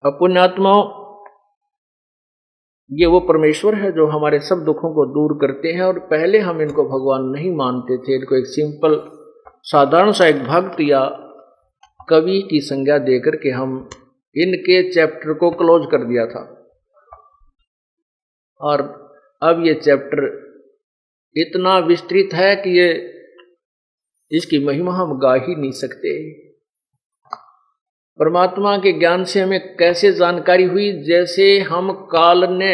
अब पुण्यात्माओं, ये वो परमेश्वर है जो हमारे सब दुखों को दूर करते हैं। और पहले हम इनको भगवान नहीं मानते थे, इनको एक सिंपल साधारण सा एक भक्त या कवि की संज्ञा देकर के हम इनके चैप्टर को क्लोज कर दिया था। और अब ये चैप्टर इतना विस्तृत है कि ये इसकी महिमा हम गा ही नहीं सकते। परमात्मा के ज्ञान से हमें कैसे जानकारी हुई, जैसे हम काल ने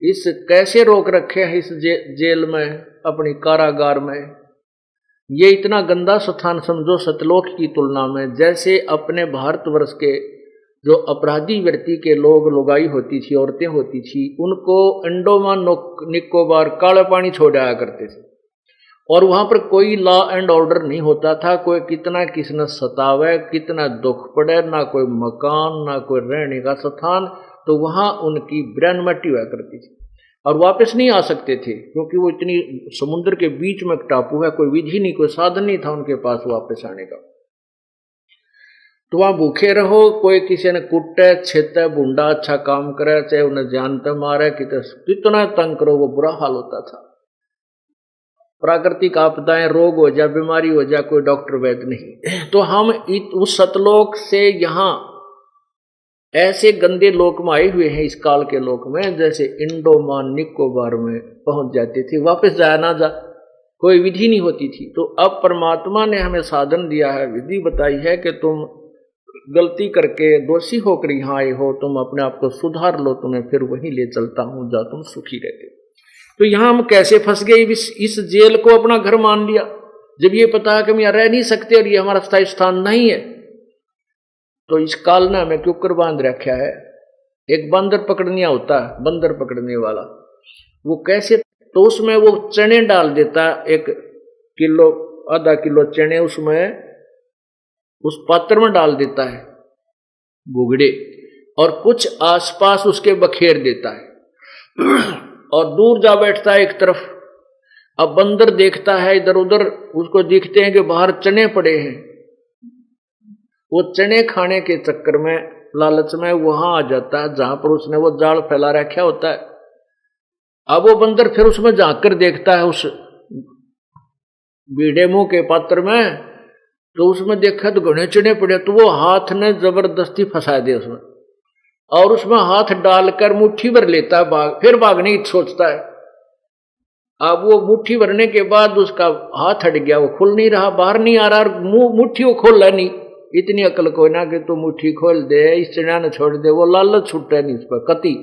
इस कैसे रोक रखे हैं इस जेल में, अपनी कारागार में। ये इतना गंदा स्थान समझो सतलोक की तुलना में। जैसे अपने भारतवर्ष के जो अपराधी व्यक्ति के लोग लुगाई होती थी, औरतें होती थी, उनको अंडोमान निकोबार काले पानी छोड़ आया करते थे और वहां पर कोई लॉ एंड ऑर्डर नहीं होता था। कोई कितना किसने सतावे, कितना दुख पड़े, ना कोई मकान ना कोई रहने का स्थान, तो वहां उनकी ब्रेन मट्टी हुआ करती थी और वापस नहीं आ सकते थे, क्योंकि वो इतनी समुद्र के बीच में टापू है, कोई विधि नहीं, कोई साधन नहीं था उनके पास वापस आने का। तो वहां भूखे रहो, कोई किसी ने कुटे छेते बूंदा अच्छा काम करे, चाहे उन्हें जानते मारे, कितना तंग करो, वो बुरा हाल होता था। प्राकृतिक आपदाएं, रोग हो जाए, बीमारी हो जाए, कोई डॉक्टर वैद्य नहीं। तो हम उस सतलोक से यहाँ ऐसे गंदे लोक में आए हुए हैं, इस काल के लोक में, जैसे इंडोमान निकोबार में पहुंच जाते थे, वापस जाया ना जा, कोई विधि नहीं होती थी। तो अब परमात्मा ने हमें साधन दिया है, विधि बताई है कि तुम गलती करके दोषी होकर यहाँ आए हो, तुम अपने आप को सुधार लो, तुम्हें फिर वहीं ले चलता हूं जहाँ तुम सुखी रहते। तो यहाँ हम कैसे फंस गए, इस जेल को अपना घर मान लिया, जब ये पता है कि हम यहाँ रह नहीं सकते और ये हमारा स्थायी स्थान नहीं है। तो इस काल ने हमें क्यों कर बांध रखा है। एक बंदर पकड़निया होता है, बंदर पकड़ने वाला, वो कैसे, तो उसमें वो चने डाल देता है, 1 किलो आधा किलो चने उसमें उस पात्र में डाल देता है गुगड़े, और कुछ आसपास उसके बखेर देता है और दूर जा बैठता है एक तरफ। अब बंदर देखता है इधर उधर, उसको दिखते हैं कि बाहर चने पड़े हैं, वो चने खाने के चक्कर में, लालच में वहां आ जाता है जहां पर उसने वो जाल फैला रखा होता है। अब वो बंदर फिर उसमें झांक कर देखता है उस बीड़े मुंह के पात्र में, तो उसमें देखा तो घने चने पड़े, तो वो हाथ ने जबरदस्ती फंसा दे उसमें और उसमें हाथ डालकर मुट्ठी भर लेता है, फिर भागने की सोचता है। अब वो मुट्ठी भरने के बाद उसका हाथ हट गया, वो खुल नहीं रहा, बाहर नहीं आ रहा, और मुट्ठी वो खोल नहीं। इतनी अकल कोई ना कि तो मुट्ठी खोल दे, इस चना ने छोड़ दे, वो लालच छूट नहीं उस पर कति,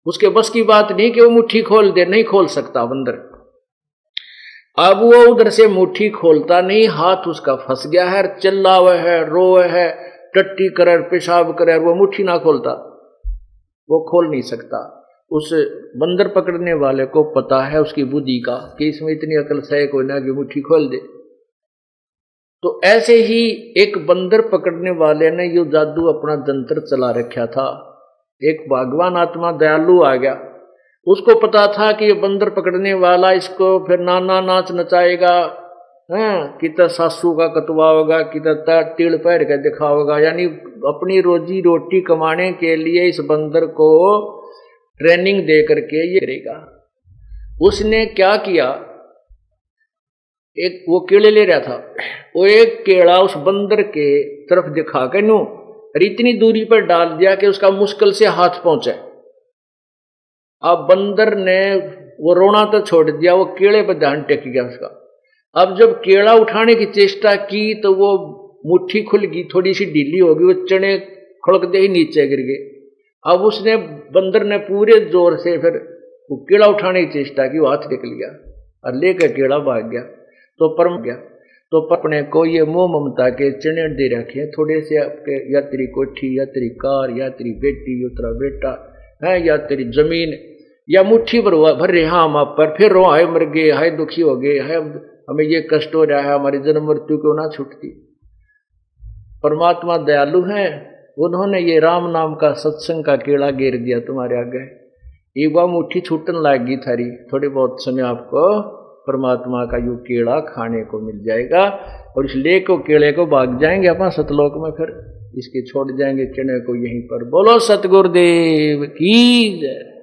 उसके बस की बात नहीं कि वो मुट्ठी खोल दे, नहीं खोल सकता बंदर। अब वो उधर से मुट्ठी खोलता नहीं, हाथ उसका फंस गया है, चिल्लावे है, रोए है, टट्टी करे, पेशाब करे, वो मुट्ठी ना खोलता, वो खोल नहीं सकता। उस बंदर पकड़ने वाले को पता है उसकी बुद्धि का कि इसमें इतनी अकल सही कोई ना कि मुट्ठी खोल दे। तो ऐसे ही एक बंदर पकड़ने वाले ने यो जादू अपना जंतर चला रखा था। एक भगवान आत्मा दयालु आ गया, उसको पता था कि ये बंदर पकड़ने वाला इसको फिर नाना नाच नचाएगा, कितना सासू का कतवा होगा, कितना टील पैर के दिखाओगा, यानी अपनी रोजी रोटी कमाने के लिए इस बंदर को ट्रेनिंग दे करके ये करेगा। उसने क्या किया, एक वो केले ले रहा था, वो एक केला उस बंदर के तरफ दिखा के नू और इतनी दूरी पर डाल दिया कि उसका मुश्किल से हाथ पहुंचे। अब बंदर ने वो रोना तो छोड़ दिया, वो केले पर ध्यान टेक गया उसका। अब जब केला उठाने की चेष्टा की तो वो मुट्ठी खुल गई, थोड़ी सी ढीली होगी, वो चने खड़कते ही नीचे गिर गए। अब उसने बंदर ने पूरे जोर से फिर वो केला उठाने की चेष्टा की, वो हाथ निकल गया और लेकर केला भाग गया। तो परम गया, तो अपने को ये मोह ममता के चने दे रखे हैं, थोड़े से आपके, या तेरी कोठी, या तेरी कार, या तेरी बेटी, या तेरा बेटा है, या तेरी जमीन, या मुट्ठी भर रहे हम आप पर, फिर रो हाय मर गए, हाय दुखी हो गए, हाय हमें ये कष्ट हो रहा है, हमारी जन्म मृत्यु क्यों ना छूटती। परमात्मा दयालु हैं, उन्होंने ये राम नाम का सत्संग का केड़ा गिर दिया तुम्हारे आगे। एक बार मुट्ठी छूटन लागी थारी, थोड़ी बहुत समय आपको परमात्मा का यू केड़ा खाने को मिल जाएगा और इस ले को केड़े को भाग जाएंगे अपन सतलोक में। फिर इसके छोड़ जाएंगे चने को यहीं पर। बोलो सतगुरुदेव की जय।